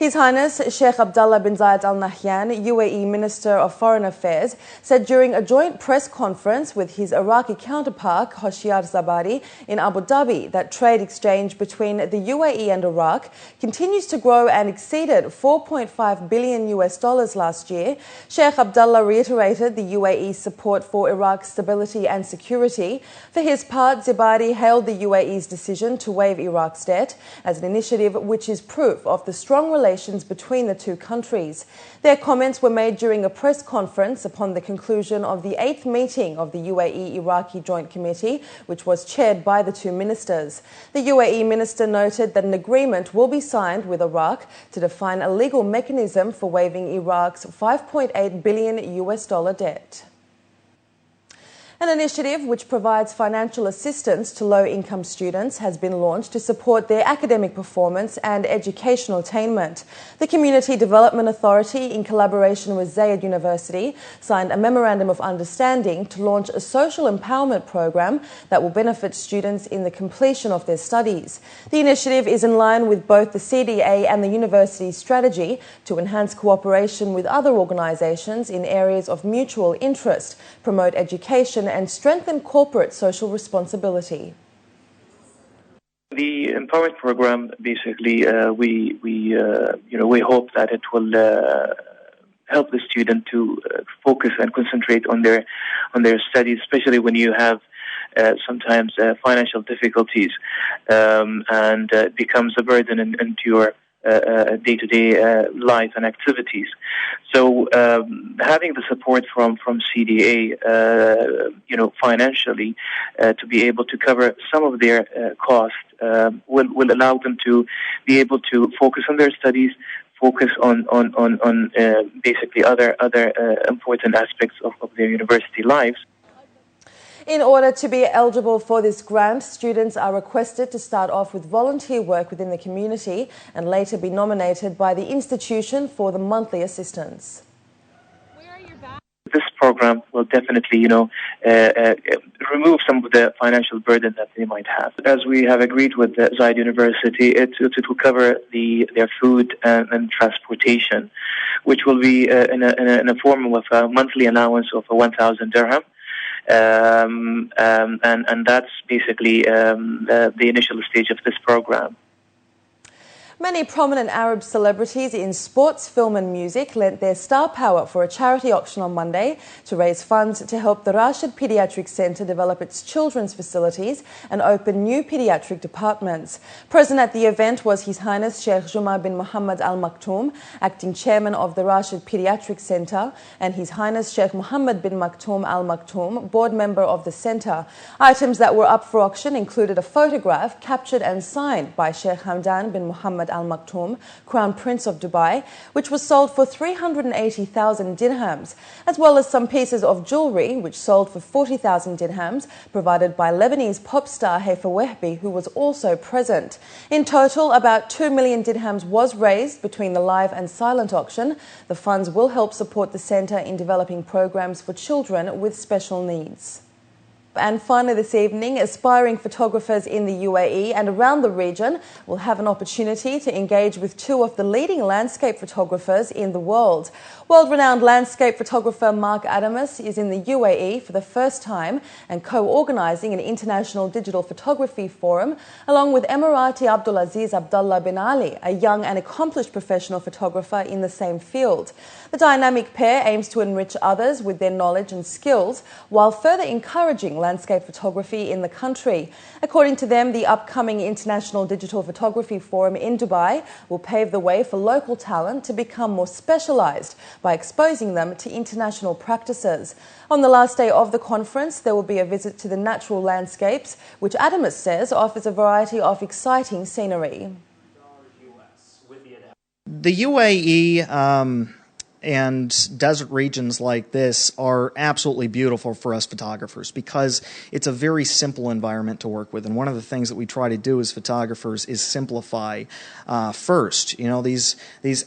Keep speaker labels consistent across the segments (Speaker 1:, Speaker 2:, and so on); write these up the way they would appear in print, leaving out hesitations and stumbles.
Speaker 1: His Highness Sheikh Abdullah bin Zayed Al Nahyan, UAE Minister of Foreign Affairs, said during a joint press conference with his Iraqi counterpart Hoshyar Zabari in Abu Dhabi that trade exchange between the UAE and Iraq continues to grow and exceeded $4.5 billion last year. Sheikh Abdullah reiterated the UAE's support for Iraq's stability and security. For his part, Zabari hailed the UAE's decision to waive Iraq's debt as an initiative which is proof of the strong relations between the two countries. Their comments were made during a press conference upon the conclusion of the 8th meeting of the UAE-Iraqi Joint Committee, which was chaired by the two ministers. The UAE minister noted that an agreement will be signed with Iraq to define a legal mechanism for waiving Iraq's $5.8 billion debt. An initiative which provides financial assistance to low-income students has been launched to support their academic performance and educational attainment. The Community Development Authority, in collaboration with Zayed University, signed a Memorandum of Understanding to launch a social empowerment program that will benefit students in the completion of their studies. The initiative is in line with both the CDA and the university's strategy to enhance cooperation with other organisations in areas of mutual interest, promote education and strengthen corporate social responsibility.
Speaker 2: The empowerment program, basically, we hope that it will help the student to focus and concentrate on their studies, especially when you have sometimes financial difficulties, and it becomes a burden into your day-to-day life and activities. So having the support from CDA, financially, to be able to cover some of their costs will allow them to be able to focus on their studies, focus on basically other important aspects of their university lives.
Speaker 1: In order to be eligible for this grant, students are requested to start off with volunteer work within the community and later be nominated by the institution for the monthly assistance.
Speaker 2: This program will definitely, remove some of the financial burden that they might have. As we have agreed with Zayed University, it will cover their food and transportation, which will be in a form of a monthly allowance of 1,000 dirham. And that's basically the initial stage of this program.
Speaker 1: Many prominent Arab celebrities in sports, film and music lent their star power for a charity auction on Monday to raise funds to help the Rashid Pediatric Centre develop its children's facilities and open new pediatric departments. Present at the event was His Highness Sheikh Juma bin Muhammad Al Maktoum, acting chairman of the Rashid Pediatric Centre, and His Highness Sheikh Muhammad bin Maktoum Al Maktoum, board member of the centre. Items that were up for auction included a photograph captured and signed by Sheikh Hamdan bin Muhammad Al Maktoum, Crown Prince of Dubai, which was sold for 380,000 dirhams, as well as some pieces of jewellery which sold for 40,000 dirhams, provided by Lebanese pop star Haifa Wehbi, who was also present. In total, about 2 million dirhams was raised between the live and silent auction. The funds will help support the centre in developing programs for children with special needs. And finally this evening, aspiring photographers in the UAE and around the region will have an opportunity to engage with two of the leading landscape photographers in the world. World-renowned landscape photographer Mark Adamus is in the UAE for the first time and co-organising an international digital photography forum along with Emirati Abdulaziz Abdullah bin Ali, a young and accomplished professional photographer in the same field. The dynamic pair aims to enrich others with their knowledge and skills while further encouraging landscape photography in the country. According to them, the upcoming International Digital Photography Forum in Dubai will pave the way for local talent to become more specialised by exposing them to international practices. On the last day of the conference, there will be a visit to the natural landscapes, which Adamus says offers a variety of exciting scenery.
Speaker 3: The UAE and desert regions like this are absolutely beautiful for us photographers because it's a very simple environment to work with. And one of the things that we try to do as photographers is simplify first. You know, these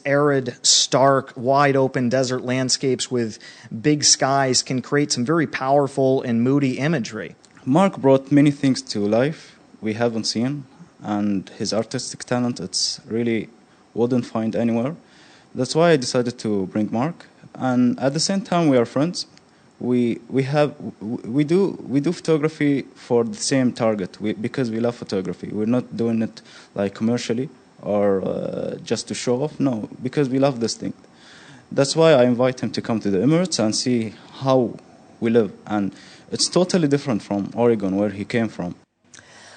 Speaker 3: arid, stark, wide open desert landscapes with big skies can create some very powerful and moody imagery.
Speaker 4: Mark brought many things to life we haven't seen, and his artistic talent, it's really wouldn't find anywhere. That's why I decided to bring Mark. And at the same time, we are friends. We do photography for the same target because we love photography. We're not doing it like commercially or just to show off. No, because we love this thing. That's why I invite him to come to the Emirates and see how we live. And it's totally different from Oregon, where he came from.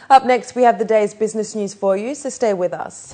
Speaker 1: Up next, we have the day's business news for you, so stay with us.